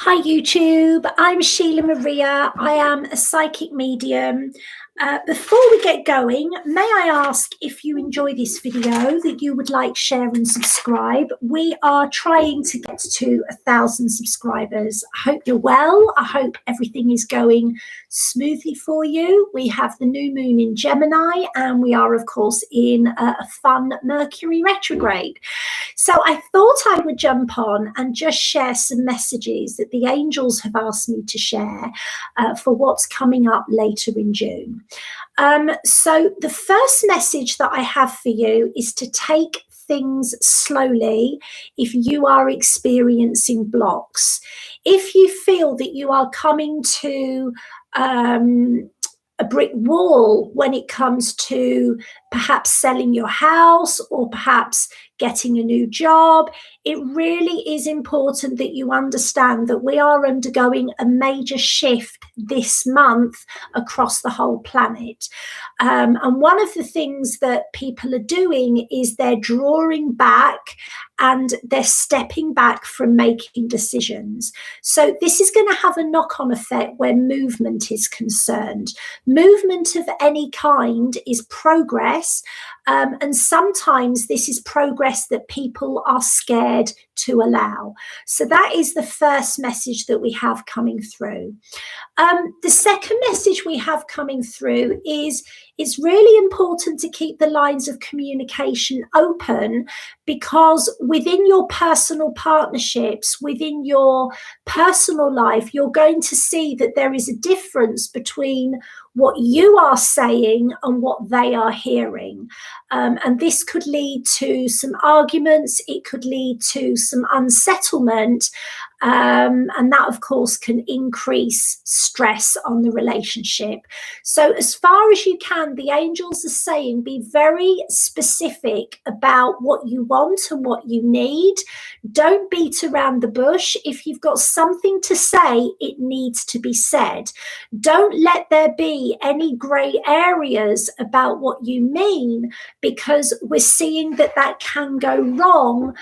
Hi YouTube, I'm Sheila Maria. I am a psychic medium. Before we get going, may I ask if you enjoy this video that you would like, share and subscribe. We are trying to get to 1,000 subscribers. I hope you're well. I hope everything is going smoothly for you. We have the new moon in Gemini and we are of course in a fun Mercury retrograde. So I thought I would jump on and just share some messages that the angels have asked me to share for what's coming up later in June. So the first message that I have for you is to take things slowly if you are experiencing blocks. If you feel that you are coming to a brick wall when it comes to perhaps selling your house or perhaps getting a new job, it really is important that you understand that we are undergoing a major shift this month across the whole planet. And one of the things that people are doing is they're drawing back and they're stepping back from making decisions. So this is going to have a knock-on effect where movement is concerned. Movement of any kind is progress, and sometimes this is progress that people are scared to allow. So that is the first message that we have coming through. The second message we have coming through is it's really important to keep the lines of communication open, because within your personal partnerships, within your personal life, you're going to see that there is a difference between what you are saying and what they are hearing. And this could lead to some arguments, it could lead to some unsettlement, and that of course can increase stress on the relationship. So as far as you can, the angels are saying be very specific about what you want and what you need. Don't beat around the bush. If you've got something to say, it needs to be said. Don't let there be any grey areas about what you mean, because we're seeing that that can go wrong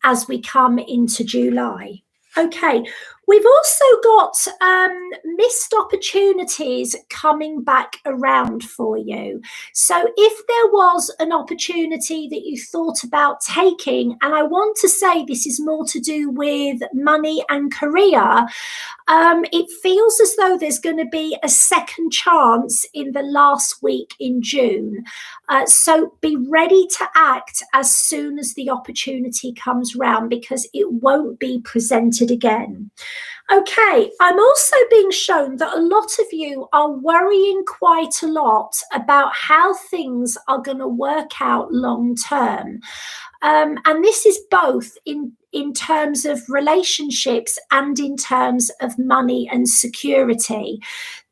as we come into July. Okay, we've also got missed opportunities coming back around for you. So if there was an opportunity that you thought about taking, and I want to say this is more to do with money and career, it feels as though there's going to be a second chance in the last week in June. So be ready to act as soon as the opportunity comes round, because it won't be presented again. Okay, I'm also being shown that a lot of you are worrying quite a lot about how things are going to work out long term. And this is both in terms of relationships and in terms of money and security.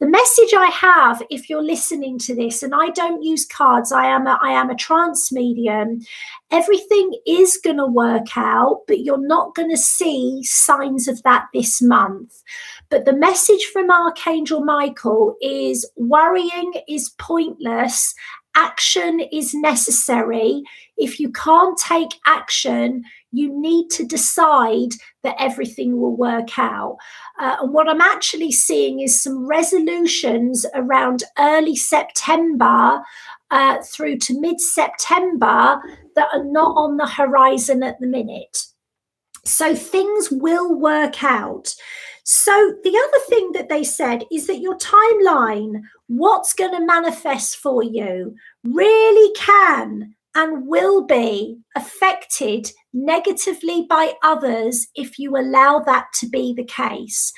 The message I have, if you're listening to this, and I don't use cards, I am a trance medium, everything is going to work out, but you're not going to see signs of that this month. But the message from Archangel Michael is worrying is pointless. Action is necessary. If you can't take action, you need to decide that everything will work out. And what I'm actually seeing is some resolutions around early September through to mid-September that are not on the horizon at the minute. So things will work out. So the other thing that they said is that your timeline, what's going to manifest for you, really can and will be affected negatively by others if you allow that to be the case.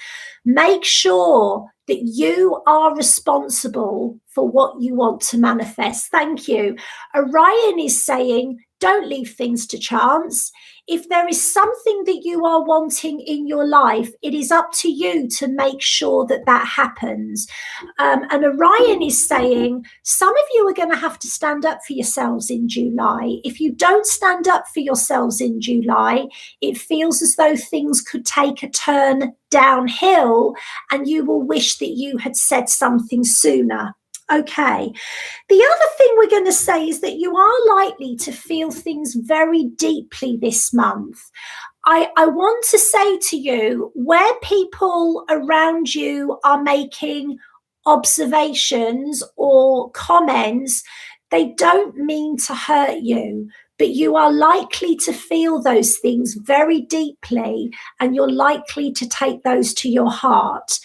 Make sure that you are responsible for what you want to manifest. Thank you. Orion is saying, don't leave things to chance. If there is something that you are wanting in your life, it is up to you to make sure that that happens. And Orion is saying some of you are going to have to stand up for yourselves in July. If you don't stand up for yourselves in July, it feels as though things could take a turn downhill and you will wish that you had said something sooner. Okay. The other thing we're going to say is that you are likely to feel things very deeply this month. I want to say to you, where people around you are making observations or comments, they don't mean to hurt you, but you are likely to feel those things very deeply, and you're likely to take those to your heart.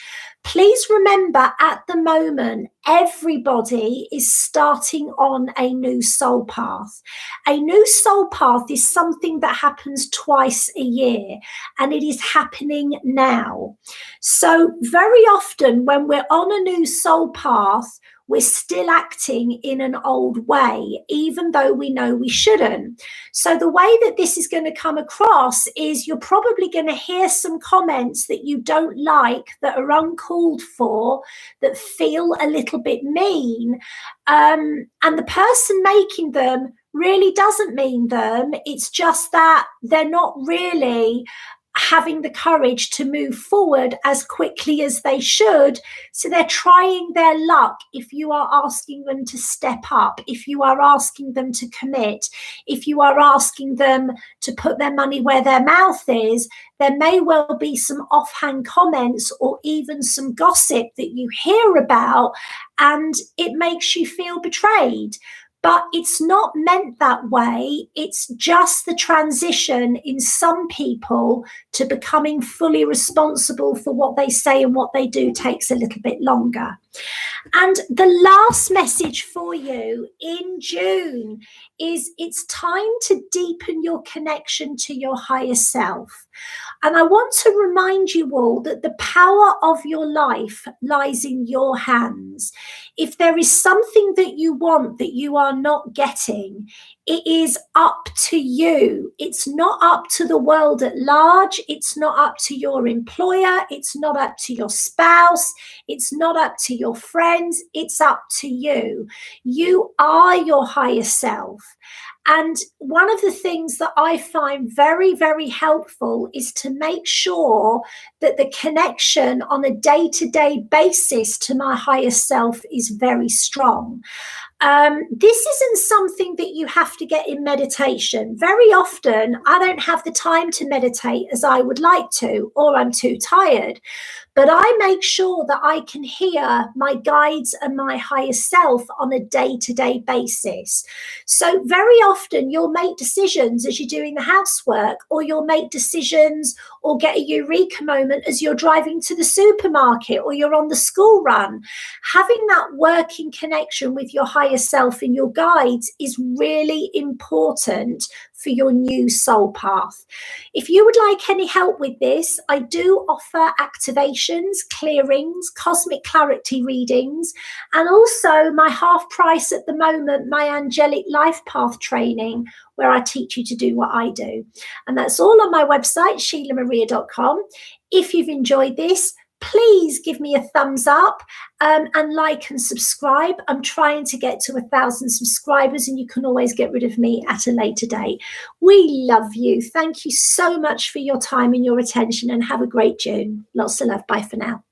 Please remember, at the moment, everybody is starting on a new soul path. A new soul path is something that happens twice a year, and it is happening now. So very often when we're on a new soul path, we're still acting in an old way, even though we know we shouldn't. So the way that this is going to come across is you're probably going to hear some comments that you don't like, that are uncalled for, that feel a little bit mean. And the person making them really doesn't mean them. It's just that they're not really having the courage to move forward as quickly as they should. So they're trying their luck. If you are asking them to step up, if you are asking them to commit, if you are asking them to put their money where their mouth is, there may well be some offhand comments or even some gossip that you hear about, and it makes you feel betrayed. But it's not meant that way. It's just the transition in some people to becoming fully responsible for what they say and what they do takes a little bit longer. And the last message for you in June is it's time to deepen your connection to your higher self. And I want to remind you all that the power of your life lies in your hands. If there is something that you want that you are not getting, it is up to you. It's not up to the world at large. It's not up to your employer. It's not up to your spouse. It's not up to your friends. It's up to you. You are your higher self. And one of the things that I find very, very helpful is to make sure that the connection on a day-to-day basis to my higher self is very strong. This isn't something that you have to get in meditation. Very often, I don't have the time to meditate as I would like to, or I'm too tired. But I make sure that I can hear my guides and my higher self on a day-to-day basis. So very often you'll make decisions as you're doing the housework, or you'll make decisions or get a eureka moment as you're driving to the supermarket or you're on the school run. Having that working connection with your higher self and your guides is really important for your new soul path. If you would like any help with this, I do offer activations, clearings, cosmic clarity readings, and also my half price at the moment, my angelic life path training, where I teach you to do what I do. And that's all on my website, SheelaghMaria.com. If you've enjoyed this, please give me a thumbs up and like and subscribe. I'm trying to get to 1,000 subscribers, and you can always get rid of me at a later date. We love you. Thank you so much for your time and your attention, and have a great June. Lots of love. Bye for now.